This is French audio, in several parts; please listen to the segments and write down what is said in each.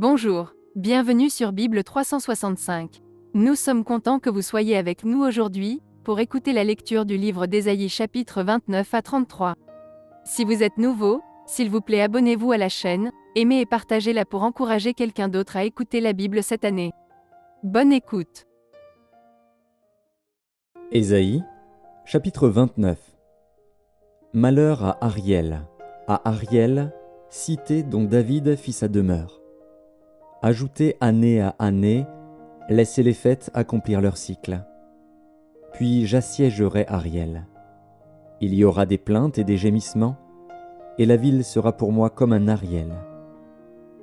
Bonjour, bienvenue sur Bible 365. Nous sommes contents que vous soyez avec nous aujourd'hui, pour écouter la lecture du livre d'Ésaïe chapitre 29 à 33. Si vous êtes nouveau, s'il vous plaît abonnez-vous à la chaîne, aimez et partagez-la pour encourager quelqu'un d'autre à écouter la Bible cette année. Bonne écoute. Ésaïe, chapitre 29. Malheur à Ariel, cité dont David fit sa demeure. Ajoutez année à année, laissez les fêtes accomplir leur cycle. Puis j'assiégerai Ariel. Il y aura des plaintes et des gémissements, et la ville sera pour moi comme un Ariel.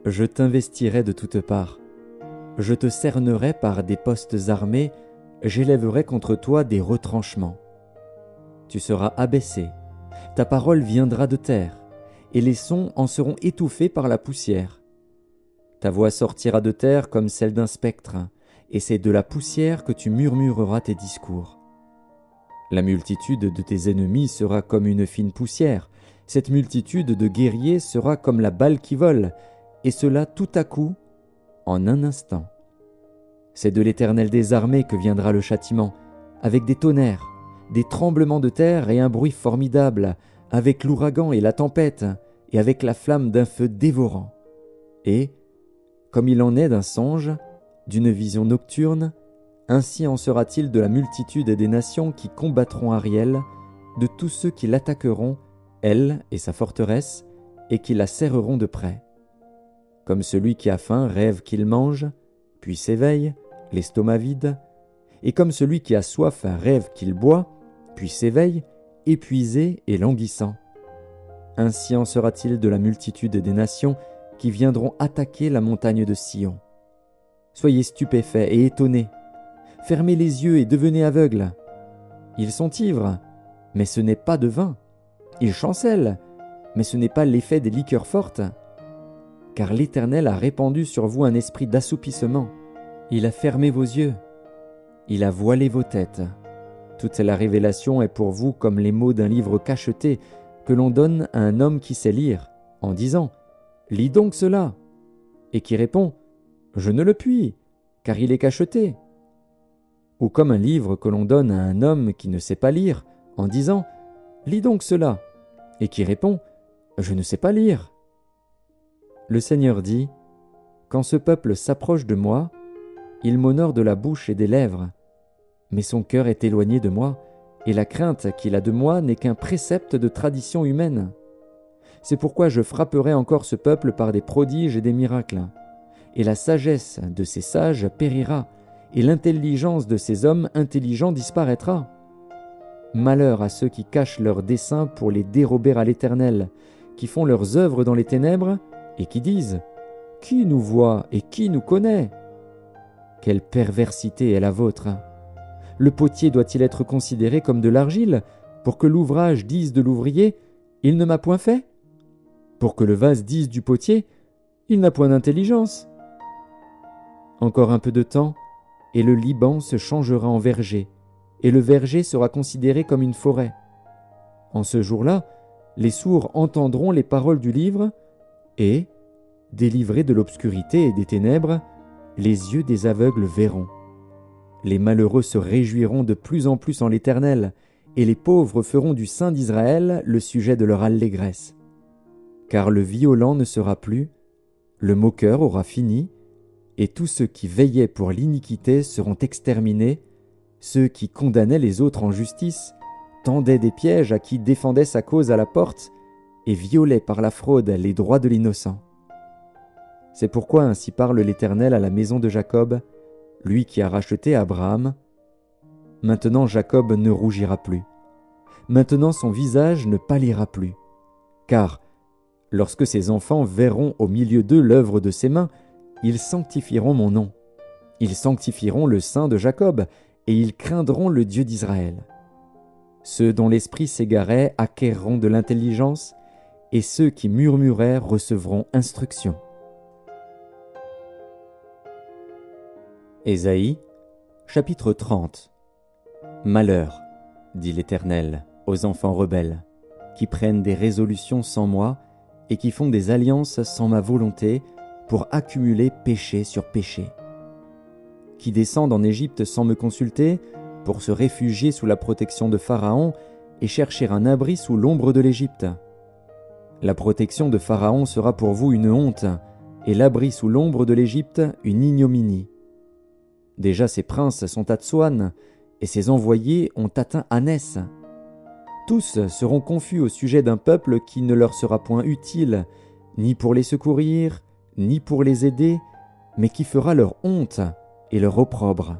Je t'investirai de toutes parts, je te cernerai par des postes armés, j'élèverai contre toi des retranchements. Tu seras abaissé, ta parole viendra de terre, et les sons en seront étouffés par la poussière. Ta voix sortira de terre comme celle d'un spectre, et c'est de la poussière que tu murmureras tes discours. La multitude de tes ennemis sera comme une fine poussière, cette multitude de guerriers sera comme la balle qui vole, et cela tout à coup, en un instant. C'est de l'Éternel des armées que viendra le châtiment, avec des tonnerres, des tremblements de terre et un bruit formidable, avec l'ouragan et la tempête, et avec la flamme d'un feu dévorant. Et, comme il en est d'un songe, d'une vision nocturne, ainsi en sera-t-il de la multitude des nations qui combattront Ariel, de tous ceux qui l'attaqueront, elle et sa forteresse, et qui la serreront de près. Comme celui qui a faim rêve qu'il mange, puis s'éveille, l'estomac vide, et comme celui qui a soif rêve qu'il boit, puis s'éveille, épuisé et languissant. Ainsi en sera-t-il de la multitude des nations qui viendront attaquer la montagne de Sion. Soyez stupéfaits et étonnés, fermez les yeux et devenez aveugles. Ils sont ivres, mais ce n'est pas de vin. Ils chancellent, mais ce n'est pas l'effet des liqueurs fortes. Car l'Éternel a répandu sur vous un esprit d'assoupissement. Il a fermé vos yeux, il a voilé vos têtes. Toute la révélation est pour vous comme les mots d'un livre cacheté que l'on donne à un homme qui sait lire, en disant « Lis donc cela » et qui répond « Je ne le puis, car il est cacheté » ou comme un livre que l'on donne à un homme qui ne sait pas lire, en disant « Lis donc cela » et qui répond « Je ne sais pas lire ». Le Seigneur dit « Quand ce peuple s'approche de moi, il m'honore de la bouche et des lèvres, mais son cœur est éloigné de moi, et la crainte qu'il a de moi n'est qu'un précepte de tradition humaine. C'est pourquoi je frapperai encore ce peuple par des prodiges et des miracles, et la sagesse de ces sages périra, et l'intelligence de ces hommes intelligents disparaîtra. Malheur à ceux qui cachent leurs desseins pour les dérober à l'Éternel, qui font leurs œuvres dans les ténèbres, et qui disent « Qui nous voit et qui nous connaît ?» Quelle perversité est la vôtre! Le potier doit-il être considéré comme de l'argile, pour que l'ouvrage dise de l'ouvrier « Il ne m'a point fait » pour que le vase dise du potier « Il n'a point d'intelligence » Encore un peu de temps, et le Liban se changera en verger, et le verger sera considéré comme une forêt. En ce jour-là, les sourds entendront les paroles du livre, et, délivrés de l'obscurité et des ténèbres, les yeux des aveugles verront. Les malheureux se réjouiront de plus en plus en l'Éternel, et les pauvres feront du Saint d'Israël le sujet de leur allégresse. Car le violent ne sera plus, le moqueur aura fini, et tous ceux qui veillaient pour l'iniquité seront exterminés, ceux qui condamnaient les autres en justice, tendaient des pièges à qui défendait sa cause à la porte, et violaient par la fraude les droits de l'innocent. C'est pourquoi ainsi parle l'Éternel à la maison de Jacob, lui qui a racheté Abraham. Maintenant Jacob ne rougira plus. Maintenant son visage ne pâlira plus. Car, lorsque ses enfants verront au milieu d'eux l'œuvre de ses mains, ils sanctifieront mon nom. Ils sanctifieront le Saint de Jacob, et ils craindront le Dieu d'Israël. Ceux dont l'esprit s'égarait acquerront de l'intelligence, et ceux qui murmuraient recevront instruction. Ésaïe, chapitre 30. Malheur, dit l'Éternel, aux enfants rebelles, qui prennent des résolutions sans moi et qui font des alliances sans ma volonté, pour accumuler péché sur péché. Qui descendent en Égypte sans me consulter, pour se réfugier sous la protection de Pharaon et chercher un abri sous l'ombre de l'Égypte. La protection de Pharaon sera pour vous une honte, et l'abri sous l'ombre de l'Égypte une ignominie. Déjà ses princes sont à Tsoan, et ses envoyés ont atteint Anès. Tous seront confus au sujet d'un peuple qui ne leur sera point utile, ni pour les secourir, ni pour les aider, mais qui fera leur honte et leur opprobre.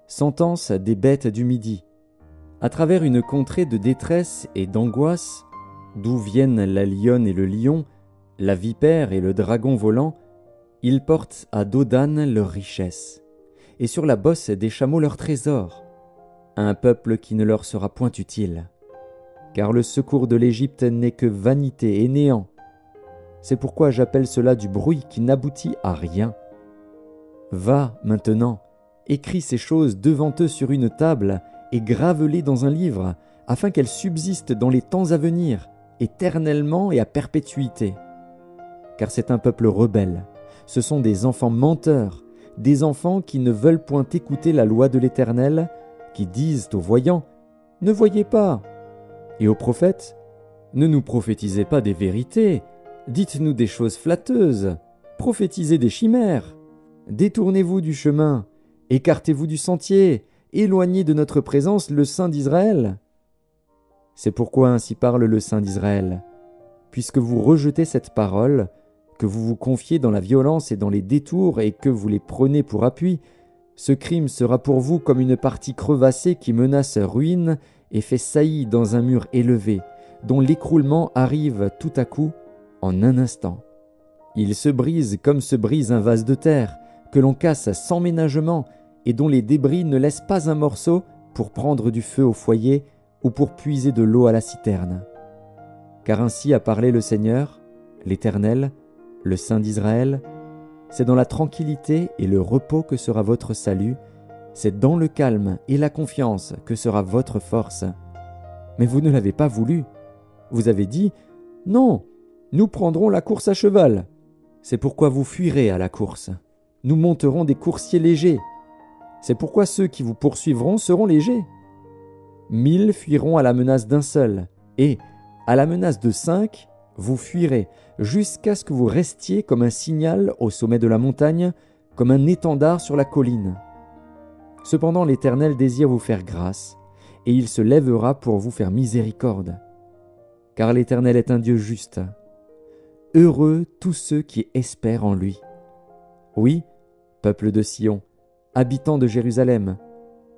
Sentence des bêtes du Midi. À travers une contrée de détresse et d'angoisse, d'où viennent la lionne et le lion, la vipère et le dragon volant, ils portent à Dodan leur richesse, et sur la bosse des chameaux leur trésor, un peuple qui ne leur sera point utile. Car le secours de l'Égypte n'est que vanité et néant. C'est pourquoi j'appelle cela du bruit qui n'aboutit à rien. Va, maintenant, écris ces choses devant eux sur une table et grave-les dans un livre, afin qu'elles subsistent dans les temps à venir, éternellement et à perpétuité. Car c'est un peuple rebelle, ce sont des enfants menteurs, des enfants qui ne veulent point écouter la loi de l'Éternel, qui disent aux voyants « Ne voyez pas !» et aux prophètes « Ne nous prophétisez pas des vérités, dites-nous des choses flatteuses, prophétisez des chimères. Détournez-vous du chemin, écartez-vous du sentier, éloignez de notre présence le Saint d'Israël. » C'est pourquoi ainsi parle le Saint d'Israël. Puisque vous rejetez cette parole, que vous vous confiez dans la violence et dans les détours et que vous les prenez pour appui, ce crime sera pour vous comme une partie crevassée qui menace ruine et fait saillie dans un mur élevé, dont l'écroulement arrive tout à coup en un instant. Il se brise comme se brise un vase de terre, que l'on casse sans ménagement et dont les débris ne laissent pas un morceau pour prendre du feu au foyer ou pour puiser de l'eau à la citerne. Car ainsi a parlé le Seigneur, l'Éternel, le Saint d'Israël, c'est dans la tranquillité et le repos que sera votre salut, c'est dans le calme et la confiance que sera votre force. Mais vous ne l'avez pas voulu. Vous avez dit « Non, nous prendrons la course à cheval. » C'est pourquoi vous fuirez à la course. Nous monterons des coursiers légers. C'est pourquoi ceux qui vous poursuivront seront légers. 1000 fuiront à la menace d'un seul, et, à la menace de 5, vous fuirez, jusqu'à ce que vous restiez comme un signal au sommet de la montagne, comme un étendard sur la colline. Cependant l'Éternel désire vous faire grâce, et il se lèvera pour vous faire miséricorde. Car l'Éternel est un Dieu juste. Heureux tous ceux qui espèrent en lui. Oui, peuple de Sion, habitant de Jérusalem,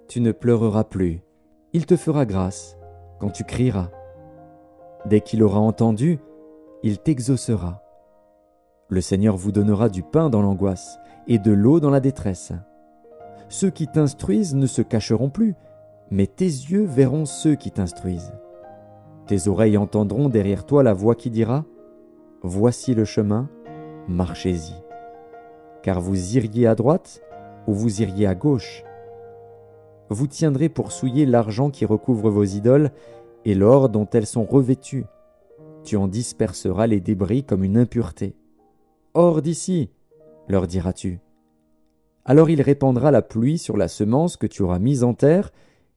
tu ne pleureras plus. Il te fera grâce quand tu crieras. Dès qu'il aura entendu, il t'exaucera. Le Seigneur vous donnera du pain dans l'angoisse et de l'eau dans la détresse. Ceux qui t'instruisent ne se cacheront plus, mais tes yeux verront ceux qui t'instruisent. Tes oreilles entendront derrière toi la voix qui dira « Voici le chemin, marchez-y. » Car vous iriez à droite ou vous iriez à gauche. Vous tiendrez pour souiller l'argent qui recouvre vos idoles et l'or dont elles sont revêtues. Tu en disperseras les débris comme une impureté. Hors d'ici, leur diras-tu. Alors il répandra la pluie sur la semence que tu auras mise en terre,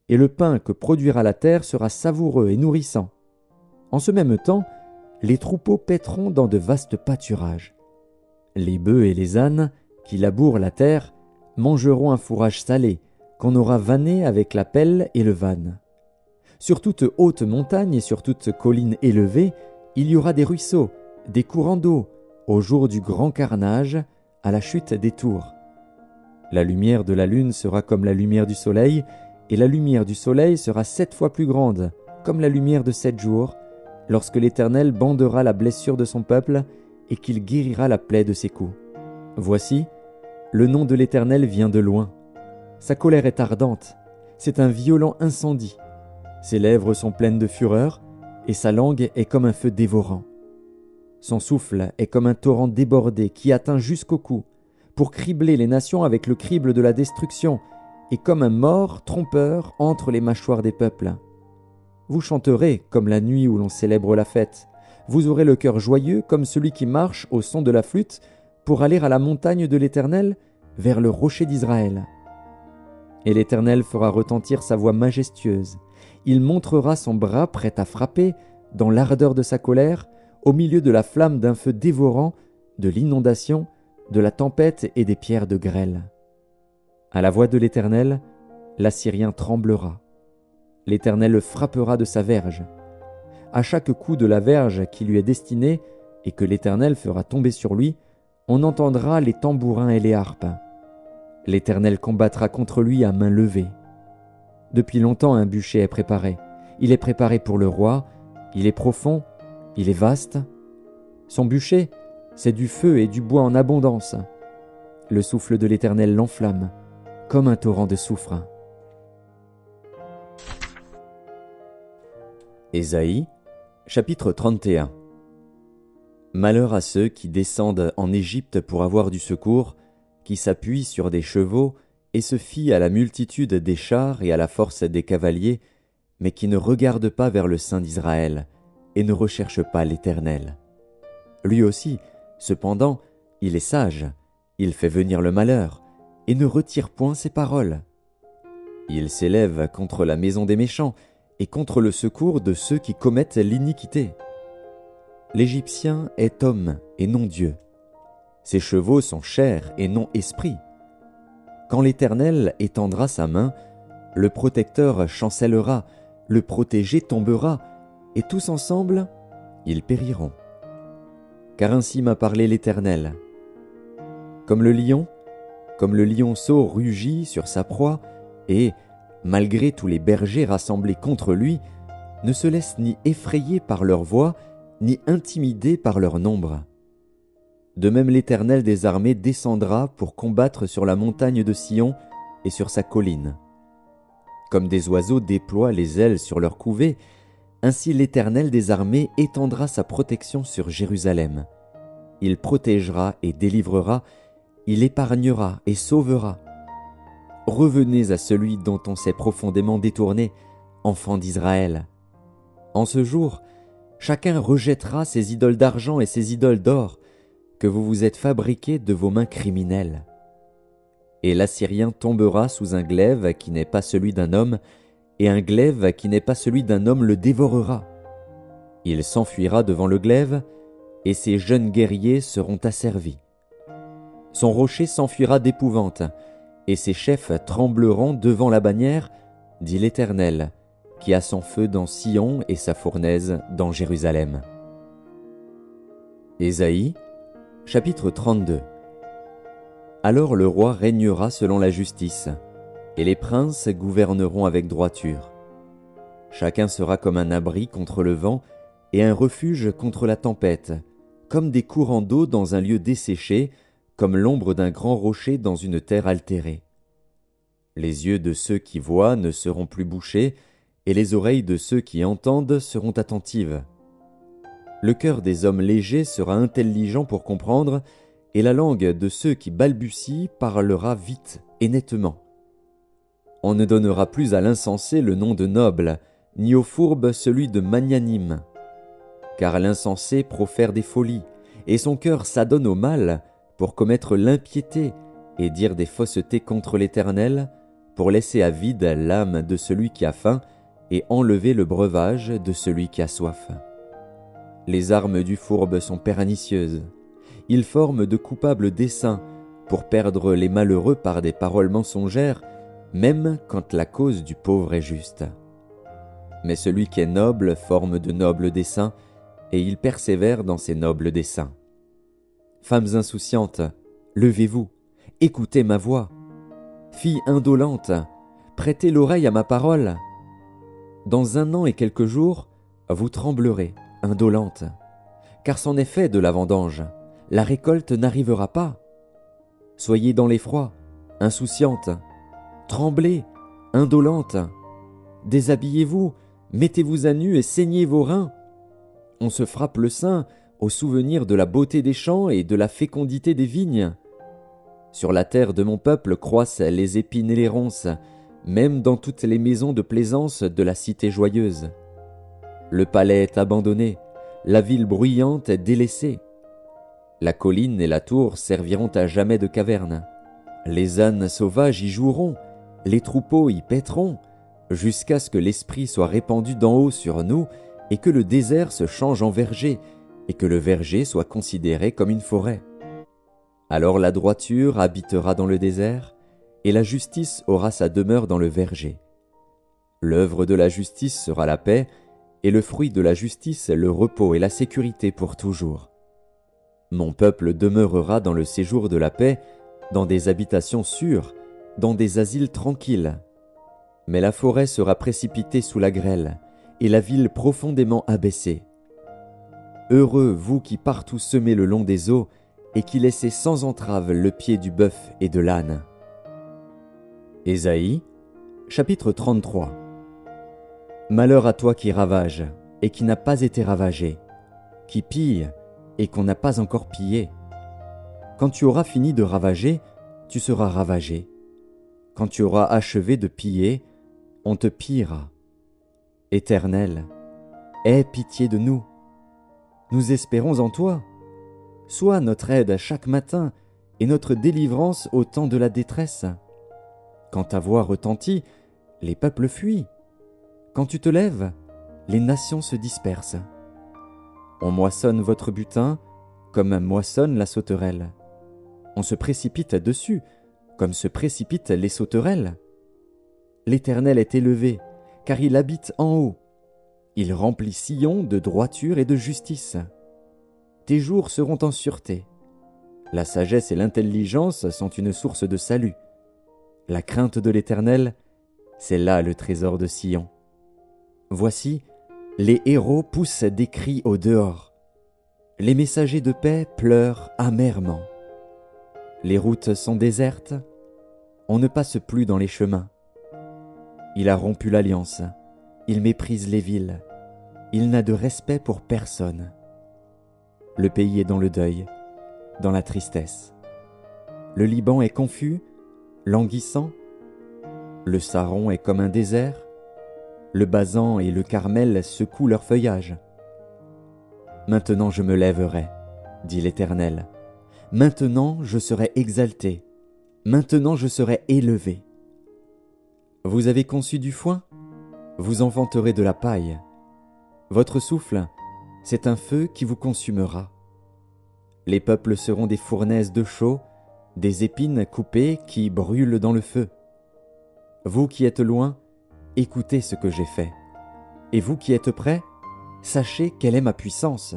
et le pain que produira la terre sera savoureux et nourrissant. En ce même temps, les troupeaux paîtront dans de vastes pâturages. Les bœufs et les ânes, qui labourent la terre, mangeront un fourrage salé, qu'on aura vanné avec la pelle et le van. Sur toute haute montagne et sur toute colline élevée, il y aura des ruisseaux, des courants d'eau, au jour du grand carnage, à la chute des tours. La lumière de la lune sera comme la lumière du soleil, et la lumière du soleil sera 7 fois plus grande, comme la lumière de 7 jours, lorsque l'Éternel bandera la blessure de son peuple et qu'il guérira la plaie de ses coups. Voici, le nom de l'Éternel vient de loin. Sa colère est ardente, c'est un violent incendie. Ses lèvres sont pleines de fureur, et sa langue est comme un feu dévorant. Son souffle est comme un torrent débordé qui atteint jusqu'au cou, pour cribler les nations avec le crible de la destruction, et comme un mors trompeur entre les mâchoires des peuples. Vous chanterez comme la nuit où l'on célèbre la fête. Vous aurez le cœur joyeux comme celui qui marche au son de la flûte, pour aller à la montagne de l'Éternel, vers le rocher d'Israël. Et l'Éternel fera retentir sa voix majestueuse. Il montrera son bras prêt à frapper, dans l'ardeur de sa colère, au milieu de la flamme d'un feu dévorant, de l'inondation, de la tempête et des pierres de grêle. À la voix de l'Éternel, l'Assyrien tremblera. L'Éternel le frappera de sa verge. À chaque coup de la verge qui lui est destinée et que l'Éternel fera tomber sur lui, on entendra les tambourins et les harpes. L'Éternel combattra contre lui à main levée. Depuis longtemps un bûcher est préparé. Il est préparé pour le roi, il est profond, il est vaste. Son bûcher, c'est du feu et du bois en abondance. Le souffle de l'Éternel l'enflamme, comme un torrent de soufre. Ésaïe, chapitre 31. Malheur à ceux qui descendent en Égypte pour avoir du secours, qui s'appuient sur des chevaux et se fient à la multitude des chars et à la force des cavaliers, mais qui ne regardent pas vers le Saint d'Israël et ne recherchent pas l'Éternel. Lui aussi, cependant, il est sage, il fait venir le malheur et ne retire point ses paroles. Il s'élève contre la maison des méchants et contre le secours de ceux qui commettent l'iniquité. L'Égyptien est homme et non Dieu. Ses chevaux sont chair et non esprit. Quand l'Éternel étendra sa main, le protecteur chancellera, le protégé tombera, et tous ensemble, ils périront. Car ainsi m'a parlé l'Éternel. Comme le lionceau rugit sur sa proie, et, malgré tous les bergers rassemblés contre lui, ne se laisse ni effrayer par leur voix, ni intimider par leur nombre. De même l'Éternel des armées descendra pour combattre sur la montagne de Sion et sur sa colline. Comme des oiseaux déploient les ailes sur leur couvée, ainsi l'Éternel des armées étendra sa protection sur Jérusalem. Il protégera et délivrera, il épargnera et sauvera. Revenez à celui dont on s'est profondément détourné, enfants d'Israël. En ce jour, chacun rejettera ses idoles d'argent et ses idoles d'or, que vous vous êtes fabriqués de vos mains criminelles. Et l'Assyrien tombera sous un glaive qui n'est pas celui d'un homme, et un glaive qui n'est pas celui d'un homme le dévorera. Il s'enfuira devant le glaive, et ses jeunes guerriers seront asservis. Son rocher s'enfuira d'épouvante, et ses chefs trembleront devant la bannière, dit l'Éternel, qui a son feu dans Sion et sa fournaise dans Jérusalem. Ésaïe, chapitre 32. Alors le roi régnera selon la justice, et les princes gouverneront avec droiture. Chacun sera comme un abri contre le vent et un refuge contre la tempête, comme des courants d'eau dans un lieu desséché, comme l'ombre d'un grand rocher dans une terre altérée. Les yeux de ceux qui voient ne seront plus bouchés, et les oreilles de ceux qui entendent seront attentives. Le cœur des hommes légers sera intelligent pour comprendre, et la langue de ceux qui balbutient parlera vite et nettement. On ne donnera plus à l'insensé le nom de noble, ni au fourbe celui de magnanime. Car l'insensé profère des folies, et son cœur s'adonne au mal pour commettre l'impiété et dire des faussetés contre l'Éternel, pour laisser à vide l'âme de celui qui a faim et enlever le breuvage de celui qui a soif. Les armes du fourbe sont pernicieuses. Ils forment de coupables desseins pour perdre les malheureux par des paroles mensongères, même quand la cause du pauvre est juste. Mais celui qui est noble forme de nobles desseins, et il persévère dans ses nobles desseins. Femmes insouciantes, levez-vous, écoutez ma voix. Filles indolentes, prêtez l'oreille à ma parole. Dans 1 an et quelques jours, vous tremblerez, indolentes, car c'en est fait de la vendange, la récolte n'arrivera pas. Soyez dans l'effroi, insouciantes, tremblez, indolentes, déshabillez-vous, mettez-vous à nu et saignez vos reins. On se frappe le sein au souvenir de la beauté des champs et de la fécondité des vignes. Sur la terre de mon peuple croissent les épines et les ronces, même dans toutes les maisons de plaisance de la cité joyeuse. Le palais est abandonné, la ville bruyante est délaissée. La colline et la tour serviront à jamais de caverne. Les ânes sauvages y joueront, les troupeaux y paîtront, jusqu'à ce que l'Esprit soit répandu d'en haut sur nous et que le désert se change en verger et que le verger soit considéré comme une forêt. Alors la droiture habitera dans le désert et la justice aura sa demeure dans le verger. L'œuvre de la justice sera la paix et le fruit de la justice le repos et la sécurité pour toujours. Mon peuple demeurera dans le séjour de la paix, dans des habitations sûres, dans des asiles tranquilles. Mais la forêt sera précipitée sous la grêle, et la ville profondément abaissée. Heureux vous qui partout semez le long des eaux, et qui laissez sans entrave le pied du bœuf et de l'âne. Ésaïe, chapitre 33. Malheur à toi qui ravage, et qui n'a pas été ravagé, qui pille, et qu'on n'a pas encore pillé. Quand tu auras fini de ravager, tu seras ravagé. Quand tu auras achevé de piller, on te pillera. Éternel, aie pitié de nous. Nous espérons en toi. Sois notre aide chaque matin et notre délivrance au temps de la détresse. Quand ta voix retentit, les peuples fuient. Quand tu te lèves, les nations se dispersent. On moissonne votre butin comme moissonne la sauterelle. On se précipite dessus comme se précipitent les sauterelles. L'Éternel est élevé, car il habite en haut. Il remplit Sion de droiture et de justice. Tes jours seront en sûreté. La sagesse et l'intelligence sont une source de salut. La crainte de l'Éternel, c'est là le trésor de Sion. Voici, les héros poussent des cris au dehors. Les messagers de paix pleurent amèrement. Les routes sont désertes, on ne passe plus dans les chemins. Il a rompu l'alliance, il méprise les villes, il n'a de respect pour personne. Le pays est dans le deuil, dans la tristesse. Le Liban est confus, languissant. Le Saron est comme un désert. Le Basan et le Carmel secouent leur feuillage. Maintenant je me lèverai, dit l'Éternel. Maintenant je serai exalté. Maintenant je serai élevé. Vous avez conçu du foin, vous enfanterez de la paille. Votre souffle, c'est un feu qui vous consumera. Les peuples seront des fournaises de chaux, des épines coupées qui brûlent dans le feu. Vous qui êtes loin, écoutez ce que j'ai fait. Et vous qui êtes près, sachez quelle est ma puissance.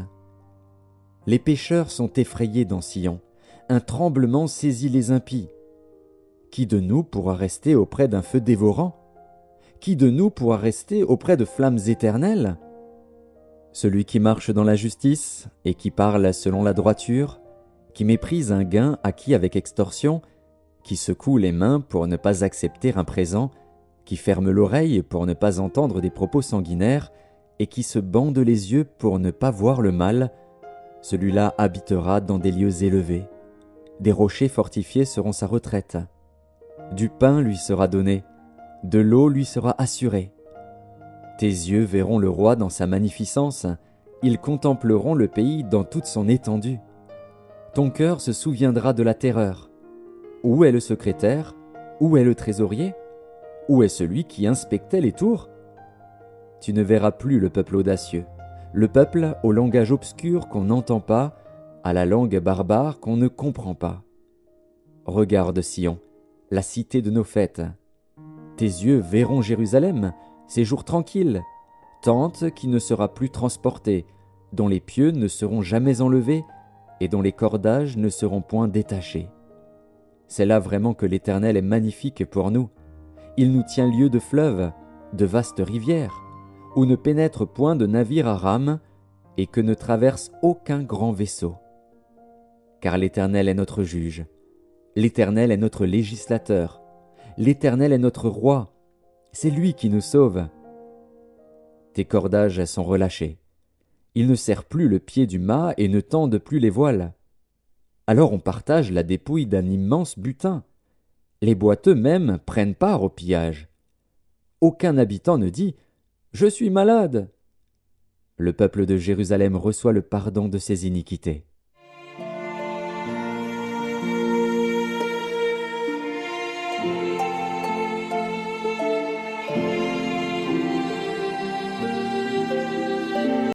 Les pécheurs sont effrayés dans Sion, un tremblement saisit les impies. Qui de nous pourra rester auprès d'un feu dévorant? Qui de nous pourra rester auprès de flammes éternelles? Celui qui marche dans la justice et qui parle selon la droiture, qui méprise un gain acquis avec extorsion, qui secoue les mains pour ne pas accepter un présent, qui ferme l'oreille pour ne pas entendre des propos sanguinaires, et qui se bande les yeux pour ne pas voir le mal, celui-là habitera dans des lieux élevés. Des rochers fortifiés seront sa retraite. Du pain lui sera donné, de l'eau lui sera assurée. Tes yeux verront le roi dans sa magnificence, ils contempleront le pays dans toute son étendue. Ton cœur se souviendra de la terreur. Où est le secrétaire? Où est le trésorier? Où est celui qui inspectait les tours? Tu ne verras plus le peuple audacieux, le peuple au langage obscur qu'on n'entend pas, à la langue barbare qu'on ne comprend pas. Regarde Sion, la cité de nos fêtes. Tes yeux verront Jérusalem, séjour tranquille, tente qui ne sera plus transportée, dont les pieux ne seront jamais enlevés et dont les cordages ne seront point détachés. C'est là vraiment que l'Éternel est magnifique pour nous. Il nous tient lieu de fleuves, de vastes rivières, où ne pénètre point de navire à rame et que ne traverse aucun grand vaisseau. Car l'Éternel est notre juge, l'Éternel est notre législateur, l'Éternel est notre roi, c'est lui qui nous sauve. Tes cordages sont relâchés. Il ne serre plus le pied du mât et ne tendent plus les voiles. Alors on partage la dépouille d'un immense butin. Les boiteux même prennent part au pillage. Aucun habitant ne dit « Je suis malade ». Le peuple de Jérusalem reçoit le pardon de ses iniquités.